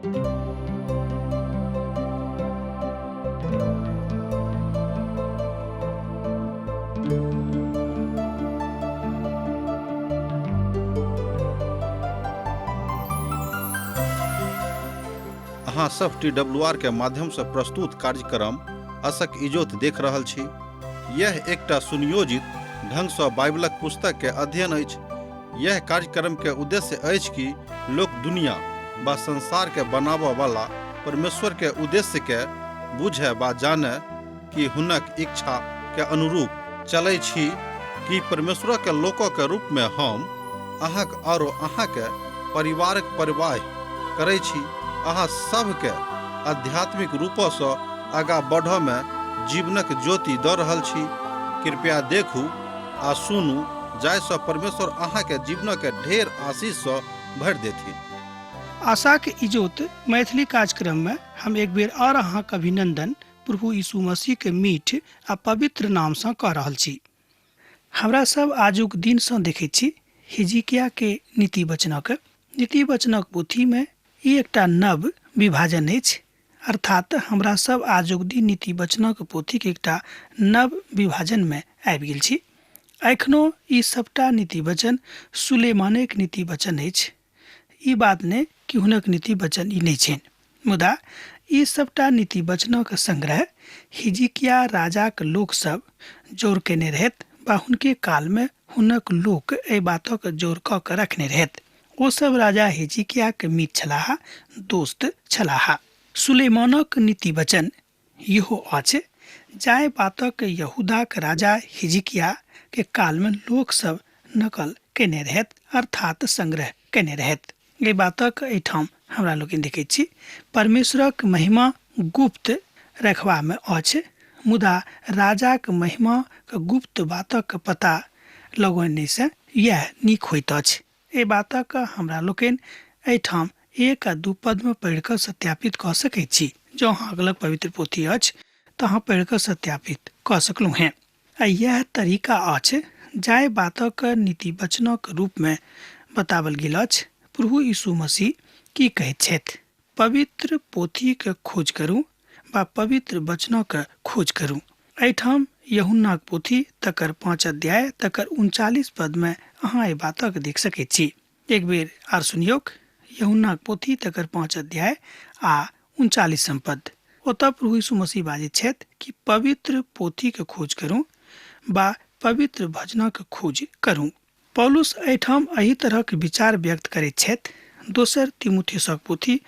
अहाँ सब TWR के माध्यम से प्रस्तुत कार्यक्रम असक इजोत देख रहल छी। यह एकटा सुनियोजित ढंग से बाइबलक पुस्तक के अध्ययन अछि। यह कार्यक्रम के उद्देश्य अछि कि लोक दुनिया व संसार के बनाबय वाला परमेश्वर के उद्देश्य के बुझे व जाने कि हुनक इच्छा के अनुरूप चलै छी कि परमेश्वर के लोकों के रूप में हम अहाँक और अहाँ के परिवारक परवाह करै छी। अहाँ सबके आध्यात्मिक रूपों से आगा बढ़ो में जीवनक ज्योति दऽ रहल छी। कृपया देखू आ सुनू जाहिसँ परमेश्वर अहाँ के जीवन के ढेर आशीष से भरि देथिन। आशा के इजोत मैथिली कार्यक्रम में हम एक बेर और अहाँक अभिनंदन प्रभु यीशु मसीह के मीठ आ पवित्र नाम से कह रहल छी। हमरा सब आजुक दिन से देखै छी हिजकिय्याह के नीति वचनक पोथी में ई एकटा नव विभाजन अछि। अर्थात हमरा सब आजुक दिन नीति वचनक पोथी के एकटा नव विभाजन में आबि गेल छी। एखनो ई सबटा नीति वचन सुलेमानक नीति वचन अछि। ई बात ने कि हुनक नीति वचन ई नहीं छनि, मुदा ई सबटा नीति वचनक संग्रह हिजकिय्याह राजाक लोक सब जोर केने रहत वा हुनके काल में हुनक लोक एहि बातक जोर कऽ के रखने रहत। ओ सब राजा हिजकिय्याह के मीत छलाह, दोस्त छलाह। सुलेमानक नीति वचन इहो अछि जाहि बातक यहूदाक राजा हिजकिय्याह के काल में लोक सब नकल केने रहत, अर्थात संग्रह केने रहत। ये बातक एठाम हमरा लोग देखै छी परमेश्वरक महिमा गुप्त रखबा में अछि, मुदा राजाक महिमा के गुप्त बातक पता लगौने से यह नीक होइत अछि। ए बातक हमरा लोकनि एठाम 1 आ 2 पद में पढ़ि कऽ सत्यापित कऽ सकैत छी। जो अहाँ अगलक पवित्र पोथी अछि तऽ अहाँ पढ़ि कऽ सत्यापित कऽ सकलहुँ हैं। आ यह तरीका अछि जाहि बातक नीति वचनक रूप में बतावल गेल अछि। प्रभु यीशु मसीह की कहैत छथि? पवित्र पोथी के खोज करू वा पवित्र वचनक खोज करू। एठाम यूहन्नाक पोथी तकर 5 अध्याय तकर 39 पद में अहाँ ए बातक देख सकैत छी। एक बेर आर सुनियोक यूहन्नाक पोथी तकर 5 अध्याय आ 39 पद। ओतऽ प्रभु यीशु मसीह बाजैत छथि कि पवित्र पोथी के खोज करू वा पवित्र वचनक खोज करू। पौलुस एठाम एही तरह के विचार व्यक्त करैत छथि। दोसर तीमुथियुसक पोथी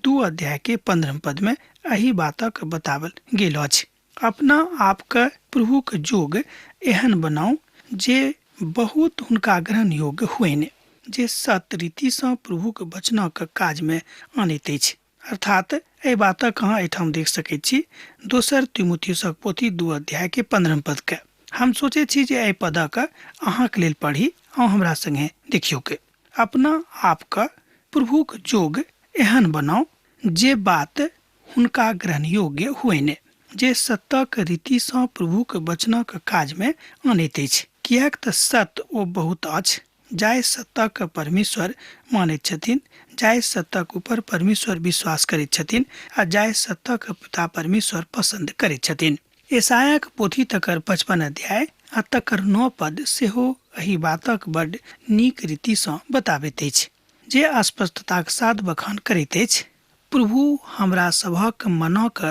2 अध्याय के 15 पद में एही बातक बतावल गेल अछि। अपना आप के प्रभु के जोग एहन बनाऊ जे बहुत हुनका ग्रहण योग्य हुएन, जे सत रीति से प्रभु के वचनक काज में आनैत अछि। अर्थात एहि बातक अहाँ एठाम देख सकैत छी दोसर तीमुथियुसक पोथी 2 अध्याय के 15 पद के। हम सोचे छी जे एहि पदक अहाँके लेल पढ़ी आ हमरा संगे देखियो के। अपना आप के प्रभु के जोग एहन बनाऊ जे बात हुनका ग्रहण योग्य हुएन, जे सतक रीति से प्रभु के वचनक काज में आनैत अछि। कियाक तऽ सत्य ओ बहुत अछि जाहि सत्तक परमेश्वर मानैत छथिन, जाहि सत्तक ऊपर परमेश्वर विश्वास करैत छथिन आ जाहि सत्तक पिता परमेश्वर पसंद करैत छथिन। यशायाक पोथी तकर 55 अध्याय आ तकर 9 पद सेहो एही बातक बड्ड नीक रीति से बताबैत अछि, जे स्पष्टताक साथ बखान करैत अछि। प्रभु हमरा सभक मनक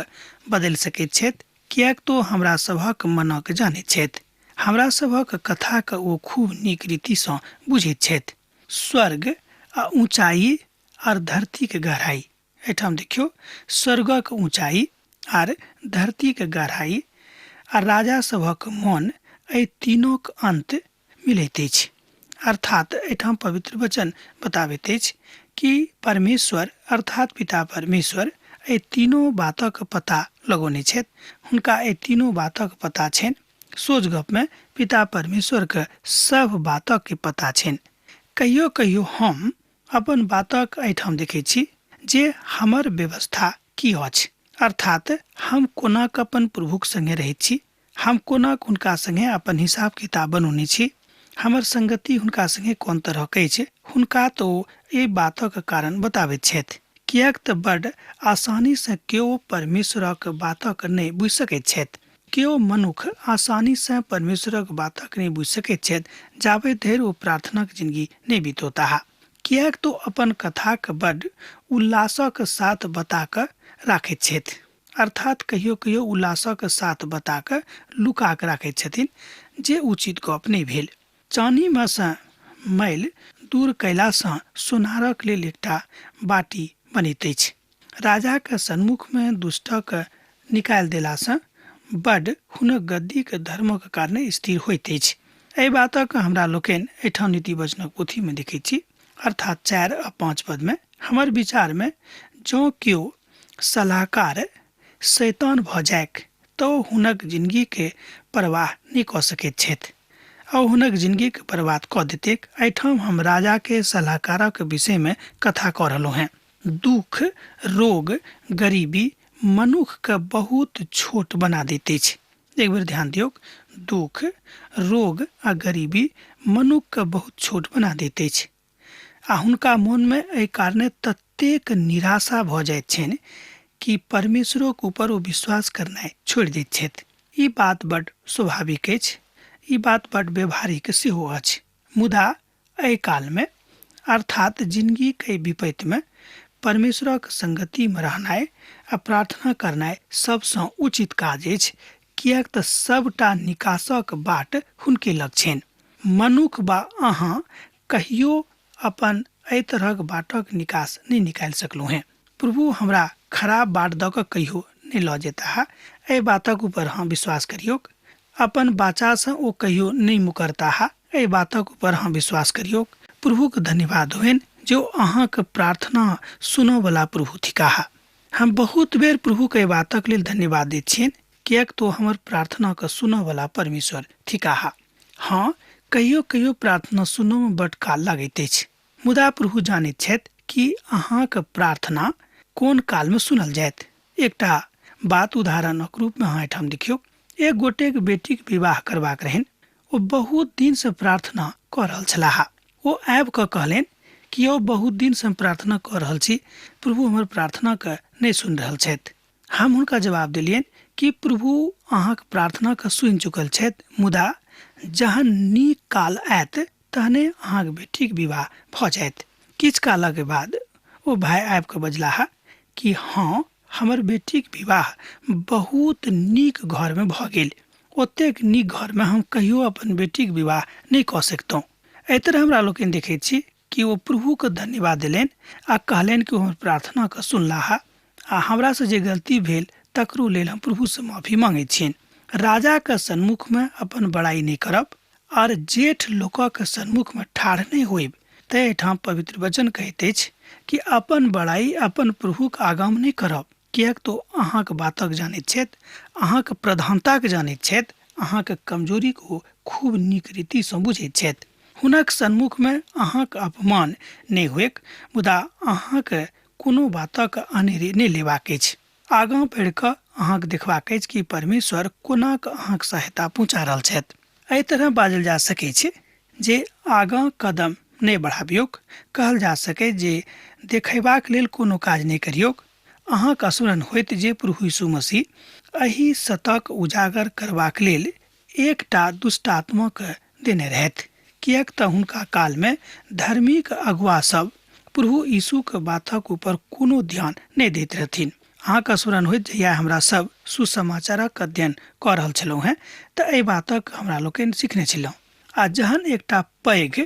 बदलि सकैत छथि, कियाक तो हमरा सभक मनक जानैत छथि। हमरा सभक कथा के ओ खूब नीक रीति से बुझैत छथि। स्वर्ग आ ऊंचाई आर धरती के गहराई। एठाम देखियो स्वर्गक ऊंचाई आर धरती के गहराई आ राजा सभक मन एहि तीनोक अंत मिलैत अछि। अर्थात एठाम पवित्र वचन बताबैत अछि कि परमेश्वर अर्थात पिता परमेश्वर एहि तीनों बातक पता लगौने छथि। हुनका एहि तीनों बातक पता छनि। सोझ गप में पिता परमेश्वर के सब बातक के पता छनि। कहियो कहियो हम अपन बातक एठाम देखै छी जे हमर व्यवस्था की अछि, अर्थात हम कोना अपन प्रभुक संगे रहैत छी, हम कोना हुनका संगे अपन हिसाब किताब बनौने छी, हमर संगति हुनका संगे कोन तरह के छै। हुनका तो ए बातक कारण बताबैत छथि किएक तऽ बड्ड आसानी से केओ परमेश्वरक बातक नहि बुझि सकैत छथि। केओ मनुख आसानी से परमेश्वरक बातक नहि बुझि सकैत छथि जाबे धरि ओ प्रार्थनाक जिंदगी नहि बितौताह। किएक तो अपन कथाक बड्ड उल्लासक साथ बता कऽ राखैत छथि, अर्थात कहियो कहियो उल्लासक साथ बता कऽ लुका कऽ राखैत छथिन, जे उचित गप नहि भेल। चानीमे सँ मैल दूर कयलासँ सोनारक लेल एकटा बाटी बनैत अछि। राजाक सन्मुखमे दुष्टक निकालि देलासँ बड्ड हुनक गद्दीक धर्मक कारणे स्थिर होइत अछि। एहि बातक हमरा लोकनि एहिठाम नीति वचनक पोथीमे देखैत छी, अर्थात 4 आ 5 पदमे। हमर विचारमे जँ केओ सलाहकार शैतान भऽ जायक तऽ हुनक जिन्दगीके परवाह नहि कऽ सकैत छथि आ हुनक जिन्दगीके बर्बाद कऽ देतैक। एहिठाम हम राजाके सलाहकारक विषयमे कथा कऽ रहलहुँ हैं। दुख, रोग, गरीबी मनुष्यके बहुत छोट बना दैत अछि। एक बेर ध्यान दियौ, दुख, रोग आ गरीबी मनुष्यके बहुत छोट बना दैत अछि आ हुनका मोनमे एहि कारणे ततेक निराशा भऽ जाइत छनि कि परमेश्वरक ऊपर ओ विश्वास करनाइ छोड़ि दैत छथि। ई बात बड्ड स्वाभाविक अछि, ई बात बड्ड व्यवहारिक सेहो अछि। मुदा एहि कालमे अर्थात जिंदगीके विपत्तिमे परमेश्वरक संगतिमे रहनाइ आ प्रार्थना करनाइ सबसँ उचित काज अछि, किएक तऽ सबटा निकासक बाट हुनके लग छनि। मनुष्य वा अहाँ कहियो अपन एहि तरहक बाटक निकास नहि निकालि सकलहुँ हैं। प्रभु हमरा खराब बाट दऽ कऽ कहियो नहि लऽ जेता। एहि बातक ऊपर अहाँ विश्वास करियौ। अपन बाचासँ ओ कहियो नहि मुकरता। एहि बातक ऊपर अहाँ विश्वास करियौ। प्रभुके धन्यवाद होनि जो अहाँके प्रार्थना सुनयवला प्रभु थिकाह। हम बहुत बेर प्रभुके एहि बातक लेल धन्यवाद दैत छियनि, किएक तो हमर प्रार्थनाके सुनयवला परमेश्वर थिकाह। हाँ, कहियो कहियो प्रार्थना सुनयमे बड्ड काल लगैत अछि, मुदा प्रभु जानैत छथि कि अहाँके प्रार्थना कोन कालमे सुनल जायत। एकटा बात उदाहरणक रूपमे अहाँ एहिठाम देखियौ। एक गोटेक बेटीक विवाह करबाक रहनि। ओ बहुत दिनसँ प्रार्थना कऽ रहल छलाह। ओ आबि कऽ कहलनि कि ओ बहुत दिनसँ हम प्रार्थना कऽ रहल छी, प्रभु हमर प्रार्थनाके नहि सुनि रहल छथि। हम हुनका जवाब देलियनि कि प्रभु अहाँके प्रार्थनाके सुनि चुकल छथि, मुदा जहन नीक काल आयत तहने अहाँके बेटीक विवाह भऽ जायत। किछु कालक बाद ओ भाय आबि कऽ बजलाह कि हाँ, हमर बेटीक विवाह बहुत नीक घरमे भऽ गेल। ओतेक नीक घरमे हम कहियो अपन बेटीक विवाह नहि कऽ सकतहुँ। एहि तरह हमरा लोकनि देखैत छी कि ओ प्रभुके धन्यवाद देलनि आ कहलनि कि ओ हमर प्रार्थनाके सुनलाह आ हमरासँ जे गलती भेल तकरो लेल हम प्रभुसँ माफी मांगैत छियनि। राजाके सन्मुखमे अपन बड़ाई नहि करब और जेठ लोकक सन्मुखमे ठाढ़ नहि होइब। तै एहिठाम पवित्र वचन कहैत अछि कि अपन बड़ाई अपन प्रभुके आगामे नहि करब, किएक तो अहाँके बातक जानैत छथि, अहाँके प्रधानताके जानैत छथि, अहाँके कमजोरीके ओ खूब नीक रीतिसँ बुझैत छथि। हुनक सन्मुखमे अहाँके अपमान नहि होयक, मुदा अहाँके कोनो बातक अनेरे नहि लेबाक अछि। आगाँ बढ़ि कऽ अहाँके देखबाक अछि कि परमेश्वर कोना कऽ अहाँके सहायता पहुँचा रहल छथि। एहि तरह बाजल जा सकैत छै जे आगाँ कदम नहि बढ़ाबियौक। कहल जा सकै जे देखयबाक लेल कोनो काज नहि करियौक। अहाँके स्मरण होइत जे प्रभु यीशु मसीह एहि सतक उजागर करबाक लेल एकटा दुष्टात्माके देने रहथि, किएक तऽ हुनका कालमे धार्मिक अगुआ सब प्रभु यीशुके बातक ऊपर कोनो ध्यान नहि दैत रहथिन। अहाँके स्मरण होइत जहिया हमरा सब सुसमाचारक अध्ययन कऽ रहल छलहुँ हैं तऽ एहि बातक हमरा लोकनि सिखने छलहुँ। आ जहन एकटा पैघ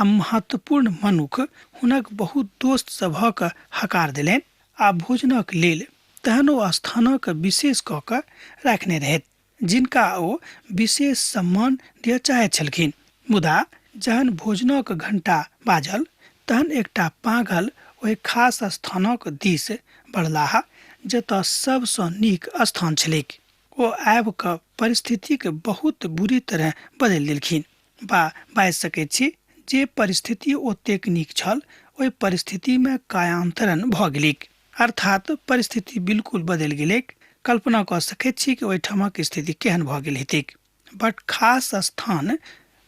आ महत्वपूर्ण मनुष्य हुनक बहुत दोस्त सभक हकार देलनि आ भोजनक लेल, तहन ओ स्थानक विशेष कऽ कऽ राखने रहथि, जिनका ओ विशेष सम्मान दिअ चाहैत छलखिन। मुदा जहन भोजनक घंटा बाजल तहन एकटा पागल ओहि खास स्थानक दिस बढ़लाह जतऽ सबसँ नीक स्थान छलैक। ओ आबि कऽ परिस्थितिके बहुत बुरी तरह बदलि देलखिन। बाजि सकैत छी जे परिस्थिति ओतेक नीक छल, ओहि परिस्थितिमे कायांतरण भऽ गेलैक, अर्थात परिस्थिति बिल्कुल बदलि गेलैक। कल्पना कऽ सकैत छी कि ओहिठामक स्थिति केहन भऽ गेल हेतैक। बट खास स्थान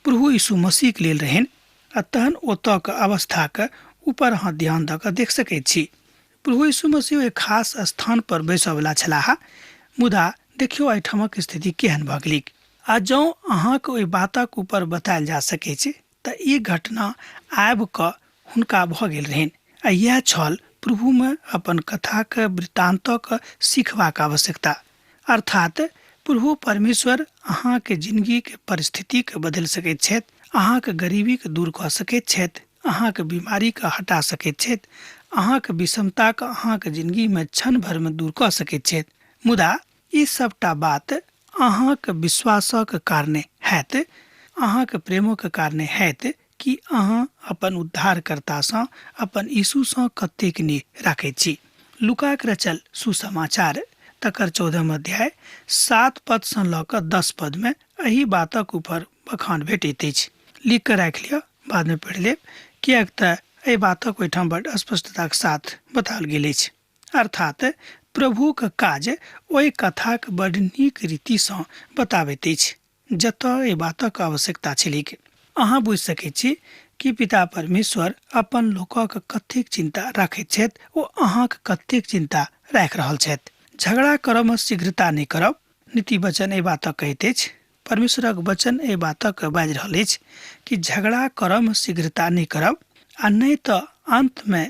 प्रभु यीशु मसीहके लेल रहनि आ तहन ओतऽके अवस्थाके ऊपर अहाँ ध्यान दऽ कऽ देख सकैत छी। प्रभु यीशु मसीह एक खास स्थान पर बैसयवला छलाह, मुदा देखियो एहिठामक स्थिति केहन भऽ गेल। आ जँ अहाँके ओहि बातक ऊपर बतायल जा सकै छै तऽ ई घटना आबि कऽ हुनका भऽ गेल रहनि। आ इएह छल प्रभुमे अपन कथाके वृत्तान्तक सिखबाक आवश्यकता। अर्थात प्रभु परमेश्वर अहाँके जिंदगीके परिस्थितिके बदलि सकैत छथि, अहाँके गरीबीके दूर कऽ सकैत छथि, अहाँके बीमारीके हटा सकैत छथि, अहाँके विषमताके अहाँके जिंदगीमे क्षण भरमे दूर कऽ सकैत छथि। मुदा ई सबटा बात अहाँके विश्वासक कारणे हैत, अहाँके प्रेमक कारणे हैत कि अहाँ अपन उद्धारकर्तासँ, अपन यीशुसँ कतेक निह राखैत छी। लुकाक रचल सुसमाचार तकर 14 अध्याय 7 पदसँ लऽ कऽ 10 पदमे एहि बातक ऊपर बखान भेटैत अछि। लिख कऽ राखि लिअ, बादमे पढ़ि लेब, किएक तऽ एहि बातक ओहिठाम बड्ड स्पष्टताक साथ बताओल गेल अछि। अर्थात प्रभुक काज ओहि कथाक बड्ड नीक रीतिसँ बताबैत अछि जतऽ एहि बातक आवश्यकता छलैक। अहाँ बुझि सकैत छी कि पिता परमेश्वर अपन लोकक कतेक चिन्ता राखैत छथि, ओ अहाँके कतेक चिन्ता राखि रहल छथि। झगड़ा करबमे शीघ्रता नहि करब, नीति वचन एहि बातक कहैत अछि। परमेश्वरक वचन एहि बातक बाजि रहल अछि कि झगड़ा करबमे शीघ्रता नहि करब, आ नहि तऽ अंतमे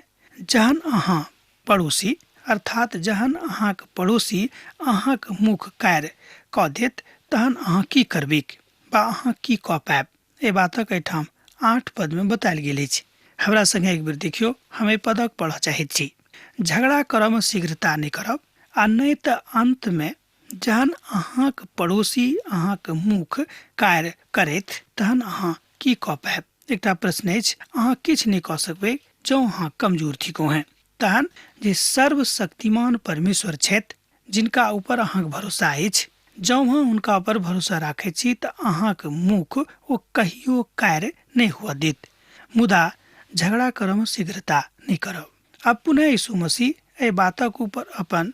जहन अहाँ पड़ोसी अर्थात जहन अहाँके पड़ोसी अहाँके मुख कार कऽ देत तहन अहाँ की करबिक वा अहाँ की कऽ पायब। एहि बातक एहिठाम 8 पदमे बतायल गेल अछि। हमरा संगे एक बेर देखियौ, हम एहि पदक पढ़ऽ चाहैत छी। झगड़ा करबमे शीघ्रता नहि करब, आ नहि तऽ अंतमे जहन अहाँके पड़ोसी अहाँके मुख कार करैत तहन अहाँ की कऽ पायब। एकटा प्रश्न अछि, अहाँ किछु नहि कऽ सकबै जँ अहाँ कमजोर थिको हैं। तहन जे सर्वशक्तिमान परमेश्वर छथि, जिनका ऊपर अहाँके भरोसा अछि, जँ अहाँ हुनका ऊपर भरोसा राखैत छी तऽ अहाँके मुख ओ कहियो कार नहि हुअ देत। मुदा झगड़ा करबमे शीघ्रता नहि करब। अब पुनः यीशु मसीह एहि बातक ऊपर अपन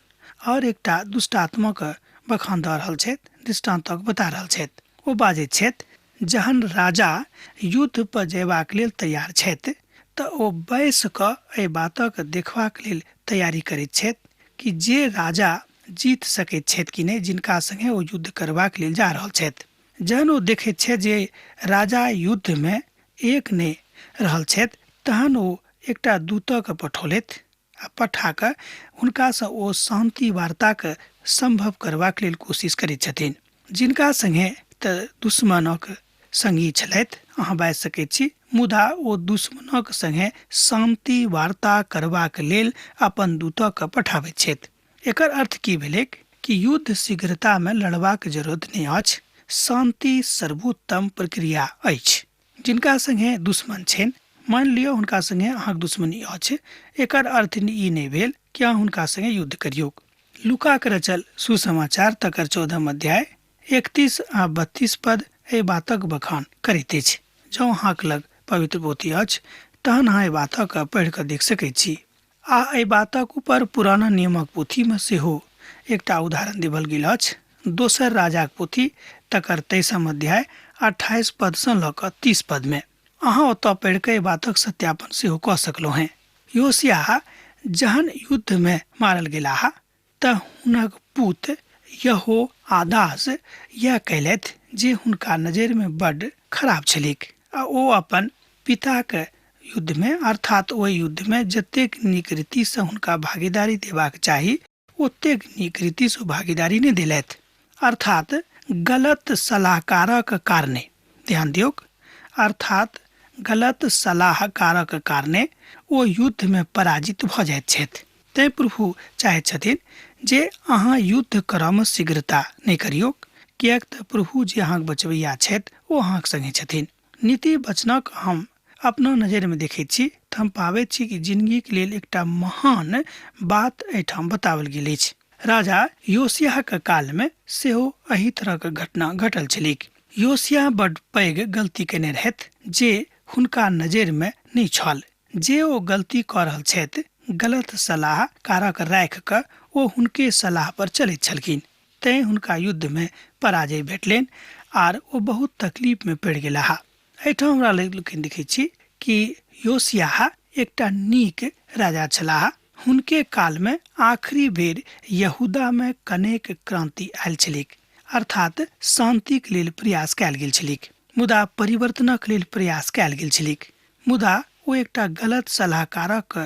और एकटा दुष्टात्माक बखान दऽ रहल छथि, दृष्टान्तक बता रहल छथि। ओ बाजैत छथि, जहन राजा युद्ध पर जयबाक लेल तैयार छथि तऽ ओ बैस कऽ एहि बातक देखबाक लेल तैयारी करैत छथि कि जे राजा जीत सकैत छथि कि नहि, जिनका संगे ओ युद्ध करबाक लेल जा रहल छथि। जहन ओ देखैत छथि जे राजा युद्धमे एक नहि रहल छथि तहन ओ एकटा दूतक पठौलथि आ पठा कऽ हुनकासँ ओ शान्ति वार्ताके सम्भव करबाक लेल कोशिश करैत छथिन। जिनका संगे तऽ दुश्मनक संगी छलथि, अहाँ बाजि सकैत छी, मुदा ओ दुश्मनक संगे शान्ति वार्ता करबाक लेल अपन दूतक पठाबैत छथि। एकर अर्थ की भेलै कि युद्ध शीघ्रतामे लड़बाक जरूरत नहि अछि, शान्ति सर्वोत्तम प्रक्रिया अछि। जिनका संगे दुश्मन छनि, मान लिअ हुनका संगे अहाँके दुश्मनी अछि, एकर अर्थ ई नहि भेल कि अहाँ हुनका संगे युद्ध करियौ। लुकाक रचल सुसमाचार तकर 14 अध्याय 31 आ 32 पद एहि बातक बखान करैत अछि। जँ अहाँके लग पवित्र पोथी अछि तहन अहाँ एहि बातक पढ़ि कऽ देख सकैत छी। आ एहि बातक ऊपर पुराना नियमक पोथीमे सेहो एकटा उदाहरण देबल गेल अछि। दोसर राजाक पोथी तकर 23 अध्याय 28 पदसँ लऽ कऽ 30 पदमे अहाँ ओतऽ पढ़ि कऽ एहि बातक सत्यापन सेहो कऽ सकलहुँ हैं। योशिय्याह जहन युद्धमे मारल गेलाह तऽ हुनक पुत यहोआदास इएह कयलथि जे हुनका नजरिमे बड्ड खराब छलैक, आ ओ अपन पिताके युद्धमे अर्थात ओहि युद्धमे जतेक नीक रीतिसँ हुनका भागीदारी देबाक चाही ओतेक नीक रीतिसँ भागीदारी नहि देलथि। अर्थात गलत सलाहकारक कारणे, ध्यान दियौ, अर्थात गलत सलाहकारक कारणे ओ युद्धमे पराजित भऽ जाइत छथि। तैँ प्रभु चाहैत छथिन जे अहाँ युद्ध करयमे शीघ्रता नहि करियौ, किएक तऽ प्रभु जे अहाँके बचबैया छथि ओ अहाँके संगे छथिन। नीति वचनक हम अपना नजरिमे देखैत छी तऽ हम पाबैत छी कि जिंदगीके लेल एकटा महान बात एहिठाम बताओल गेल अछि। राजा योशिय्याहके कालमे सेहो एही तरहक घटना घटल छलैक। योशिय्याह बड्ड पैघ गलती केने रहथि जे हुनका नजरिमे नहि छल। जे ओ गलती कऽ रहल छथि, गलत सलाहकारक राखि कऽ ओ हुनके सलाह पर चलैत छलखिन, तैँ हुनका युद्धमे पराजय भेटलनि आर ओ बहुत तकलीफमे पड़ि गेलाह। एहिठाम हमरा लोकनि देखैत छी कि योशिय्याह एकटा नीक राजा छलाह, हुनके काल में आखिरी बेर यहूदा में कनेक क्रांति आयल छलिक, अर्थात शांतिक लेल प्रयास कयल गेल छलिक, मुदा परिवर्तनक लेल प्रयास कयल गेल छलिक। मुदा ओ एकटा गलत सलाहकारक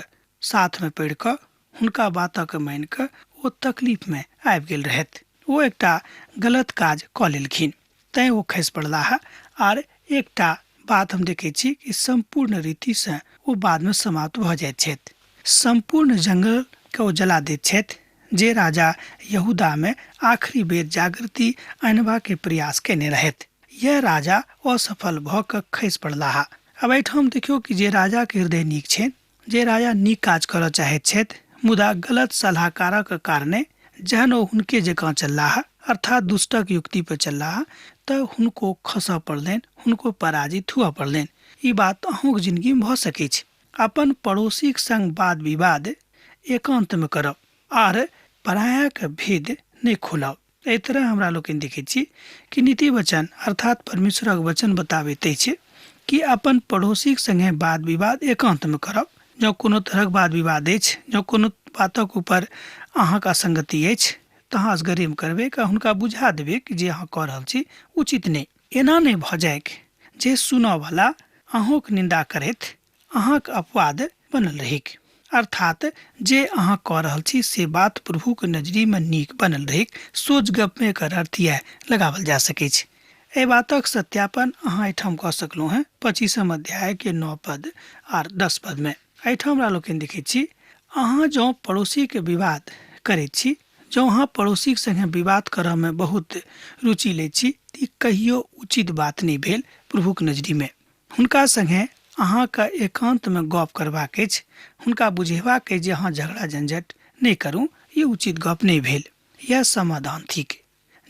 साथ में पड़ि कऽ हुनका बातक मानि कऽ ओ तकलीफ में आबि गेल रहथि। ओ एकटा गलत काज कऽ लेलखिन, तैं ओ खसि पड़लाह। आर एकटा बात हम देखै छी कि संपूर्ण रीति से ओ बाद में समाप्त भऽ जाइत छथि। संपूर्ण जंगल के ओ जला दैत छथि। जे राजा यहूदा में आखिरी बेर जागृति आनबा के प्रयास केने रहथि, यह राजा असफल भऽ कऽ खसि पड़लाह। अब एहिठाम देखियौ कि जे राजा के हृदय नीक छै, जे राजा नीक काज करऽ चाहैत छथि, मुदा गलत सलाहकारक कारणे जहन ओ हुनके जकाँ चललाह, अर्थात दुष्टक युक्ति पर चललाह, तऽ हुनको खसऽ पड़लनि, हुनको पराजित हुअ पड़लनि। ई बात अहूँक जिंदगी में भऽ सकै छै। अपन पड़ोसीक संग वाद विवाद एकांत में करब आर परायाक भेद नहीं खोलब। एहि तरह हमरा लोग देखै छी कि नीति वचन अर्थात परमेश्वरक वचन बताबैत अछि कि अपन पड़ोसीक संगे वाद विवाद एकांत में करब। जँ कोनो तरहक वाद विवाद अछि, जँ कोनो बातक ऊपर अहाँक असंगति अछि, तऽ अहाँ असगरे में करबै कि हुनका बुझा देबै कि जे अहाँ कऽ रहल छी उचित नहि। एना नहि भऽ जायक जे सुनऽ वाला अहूँक निंदा करैत अहाँक अपवाद बनल रहिक, अर्थात जे अहाँ कऽ रहल छी से बात प्रभु के नजरी में नीक बनल रहिक। सोच गप में एकर अर्थ यह लगावल जा सकै छै। एहि बातक सत्यापन अहाँ एहिठाम कऽ सकलहुँ हैं 25 अध्याय के 9 पद आर 10 पद में। एहिठाम हमरा लोग देखै छी, अहाँ जँ पड़ोसी के विवाद करैत छी, जँ अहाँ पड़ोसी के संगे विवाद करऽ में बहुत रुचि लै छी, तऽ कहियो उचित बात नहीं भेल प्रभु के नजरी में। हुनका संगे अहाँके एकांत में गप करबाक अछि, हुनका बुझेबाक अछि जे अहाँ झगड़ा झंझट नहीं करू, ये उचित गप नहीं भेल। यह समाधान थिक।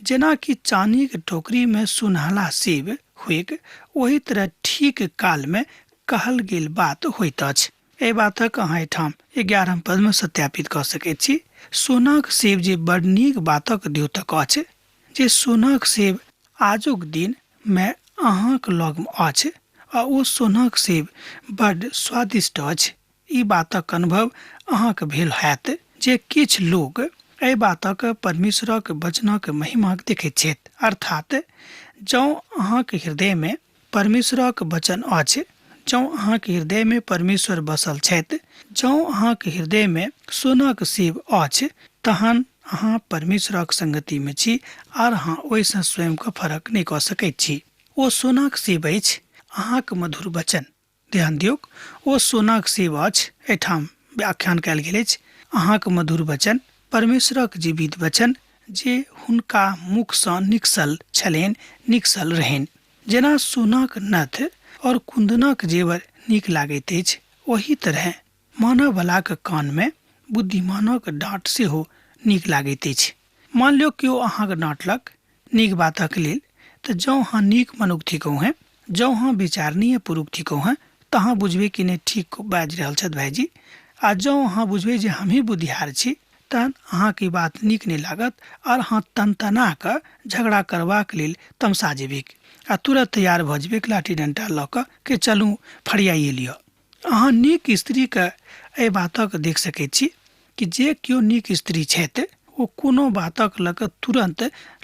जेना कि चानी के टोकरी में सुनहला सेब होइक, ओही तरह ठीक काल में कहल गेल बात होइत अछि। एहि बातक अहाँ एहिठाम 11 पद में सत्यापित कऽ सकैत छी। सोनाक सेब जे बड़ नीक बातक द्योतक अछि, जे सोनाक सेब आजुक दिन में अहाँक लग में अछि, आ ओ सोनाक सेब बड़ स्वादिष्ट अछि। ई बातक अनुभव अहाँक भेल हैत जे किछ लोग एहि बातक परमेश्वरक वचनक महिमा देखैत छथि, अर्थात जँ अहाँके हृदय में परमेश्वरक वचन अछि, जँ अहाँके हृदय में परमेश्वर बसल छथि, जँ अहाँके हृदय में सोनाक सेब अछि, तहन अहाँ परमेश्वरक संगति में छी आर अहाँ ओहिसँ स्वयं के फर्क नहीं कऽ सकैत छी। ओ सोनाक सेब अछि अहाँके मधुर वचन। ध्यान दियौ, ओ सोनाक सेब अछि, एहिठाम व्याख्यान कयल गेल अछि अहाँके मधुर वचन, परमेश्वरक जीवित वचन जे हुनका मुखसँ निकसल छलनि, निकसल रहनि। जेना सोनाक नथ और कुंदनक जेवर नीक लागैत अछि, ओही तरह मानव बलाक कान में बुद्धिमानक डांट सेहो नीक लागैत अछि। मान लियौ कि ओ अहाँके डांटलक नीक बातक लेल, तऽ जँ अहाँ नीक मनुख थिकौ हैं, जँ अहाँ विचारणीय पुरुष थिकौ हैं, तऽ अहाँ बुझबै कि नहि ठीक बाजि रहल छथि भाईजी। आ जँ अहाँ बुझबै जे हमही बुद्धियार छी, तहन अहाँके बात नीक नहीं लागत और अहाँ तनतना कऽ झगड़ा करबाक लेल तमसा जेबै आ तुरंत तैयार भऽ जेबै लाठी डंटा लऽ कऽ कि चलू फरियाइए लिअ। अहाँ नीक स्त्री के एहि बातक देख सकैत छी कि जे केओ नीक स्त्री छथि, ओ कोनो बातक लऽ कऽ तुरंत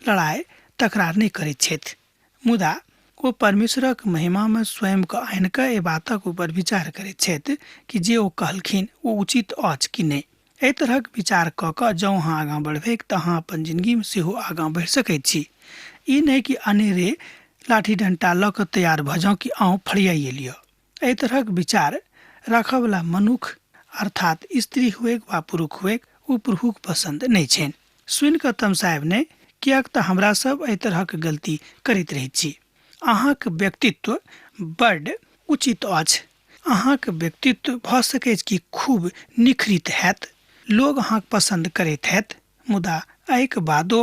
लड़ाई तकरार नहीं करैत छथि, मुदा ओ परमेश्वरक महिमा में स्वयं के आनि कऽ एहि बातक ऊपर विचार करैत छथि कि जे ओ कहलखिन ओ उचित अछि कि नहि। एहि तरहक विचार कऽ कऽ जँ अहाँ आगाँ बढ़बै तऽ अहाँ अपन जिंदगी में सेहो आगाँ बढ़ि सकैत छी। ई नहीं कि अनेरे लाठी डंटा लऽ कऽ तैयार भऽ जाउ कि अहूँ फरियाइए लिअ। एहि तरहक विचार रखयवला मनुख अर्थात स्त्री हुएक वा पुरुष हुएक, ओ प्रभुक पसंद नहीं छनि। सुनि कऽ तमसायब नहीं, किएक तऽ हमरा सब एहि तरहक गलती करैत रहैत छी। अहाँके व्यक्तित्व बड्ड उचित अछि, अहाँके व्यक्तित्व भऽ सकै कि खूब निखरित हैत, लोग अहाँके पसंद करैत हैत, मुदा एहिके बादो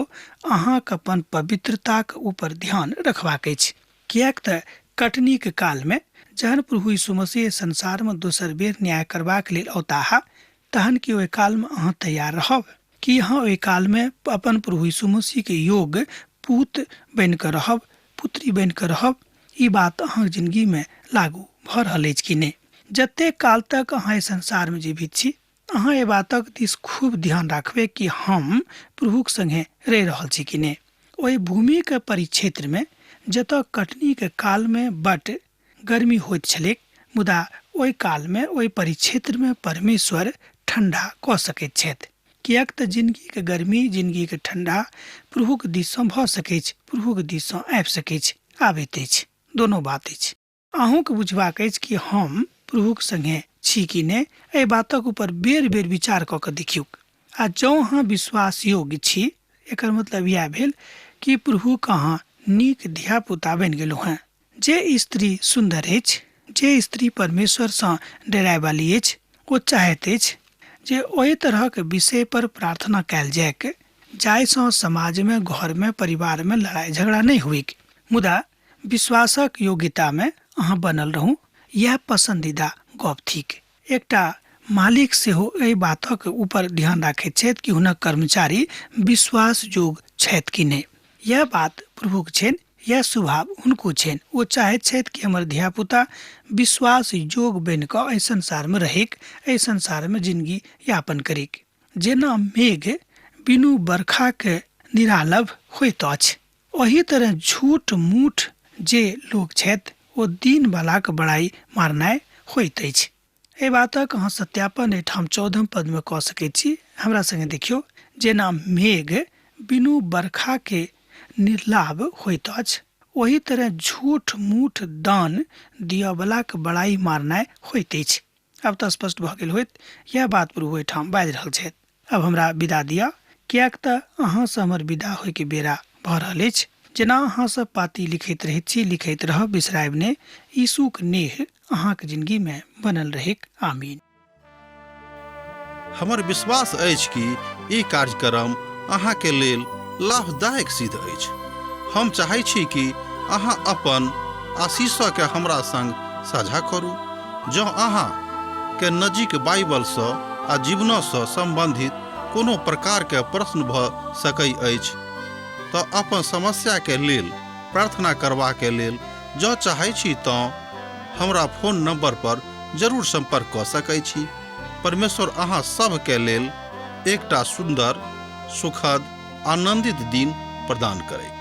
अहाँके अपन पवित्रताक ऊपर ध्यान रखबाक अछि। किएक तऽ कटनीक काल में जहन प्रभु यीशु मसीह संसार में दोसर बेर न्याय करबाक लेल औताह, तहन कि ओहि काल में अहाँ तैयार रहब कि अहाँ ओहि काल में अपन प्रभु यीशु मसीह के योग पूत बनि कऽ रहब, पुत्री बनि कऽ रहब। ई बात अहाँके जिंदगी में लागू भऽ रहल अछि कि नहीं। जते काल तक अहाँ इस संसार में जीवित छी, अहाँ ए बातक दिस खूब ध्यान राखबे कि हम प्रभुक संगे रह रहल छी कि नहीं। ओहि भूमि के परिक्षेत्र में जतऽ कटनी के काल में बट गर्मी होइत छलैक, मुदा ओहि काल में ओहि परिक्षेत्र में परमेश्वर ठंडा कऽ सकैत छथि। किएक तऽ जिंदगी के गर्मी, जिंदगी के ठंडा प्रभुक दिससँ भऽ सकैत छै, प्रभुक दिससँ आबि सकैत छै, आबैत अछि। दोनों बात अछि। अहूँके बुझबाक अछि कि हम प्रभुक संगे छी कि नहि। एहि बातक ऊपर बेर बेर विचार कऽ के देखियौ। आ जँ अहाँ विश्वास योग्य छी, एकर मतलब यह भेल कि प्रभुक अहाँ नीक धिया पुता बनि गेलहुँ हैं। जे स्त्री सुंदर अछि, जे स्त्री परमेश्वरसँ डराय वाली अछि, ओ चाहैत अछि जे ओहि तरहक विषय पर प्रार्थना कयल जायक जाहिसँ समाज में, घर में, परिवार में लड़ाई झगड़ा नहीं हुईक, मुदा विश्वासक योग्यता में अहाँ बनल रहू। यह पसंदीदा गप थिक। एकटा मालिक सेहो एहि बातक ऊपर ध्यान राखैत छथि कि हुनक कर्मचारी विश्वास योग्य छथि कि नहीं। यह बात प्रभुक छनि, यह स्वभाव हुनको छनि। ओ चाहैत छथि कि हमर धिया पुता विश्वास योग्य बनि कऽ एहि संसार में रहैक, एहि संसार में जिंदगी यापन करिक। जेना मेघ बिनु बरखा के निरालभ होइत अछि, ओही तरह झूठ मूठ जे लोग छथि ओ दीन बलाक बड़ाई मारनाइ होइत अछि। एहि बातक अहाँ सत्यापन एहिठाम 14 पद में कऽ सकैत छी। हमरा संगे देखियौ। जेना मेघ बिनु बरखा के निर्लाभ होइत अछि, ओही तरह झूठ मूठ दान दिया बला के बड़ाई मारनाइ होइत अछि। अब तऽ स्पष्ट भऽ गेल होइत। यह बात प्रभु एहिठाम बाजि रहल छथि। अब हमरा विदा दिया, किएक तऽ अहाँसँ हमर विदा होयके बेरा भऽ रहल अछि। जेना अहाँ सब पाती लिखैत रहैत छी, लिखैत रहब, बिसरायब नहि। यीशुक नेह अहाँके जिंदगी में बनल रहेक। आमीन। हमर विश्वास अछि कि ई कार्यक्रम अहाँके लेल लाभदायक सिद्ध अछि। हम चाहै छी कि अहाँ अपन आशीषके हमरा संग साझा करू। जँ अहाँ के नजीक बाइबलसँ आ जीवनसँ संबंधित कोनो प्रकारके प्रश्न भऽ सकै अछि तऽ अपन समस्याके लेल प्रार्थना करबाके लेल जँ चाहै छी तऽ हमरा फोन नंबर पर जरूर संपर्क कऽ सकै छी। परमेश्वर अहाँ सबके लेल एकटा सुंदर, सुखद, आनंदित दिन प्रदान करै।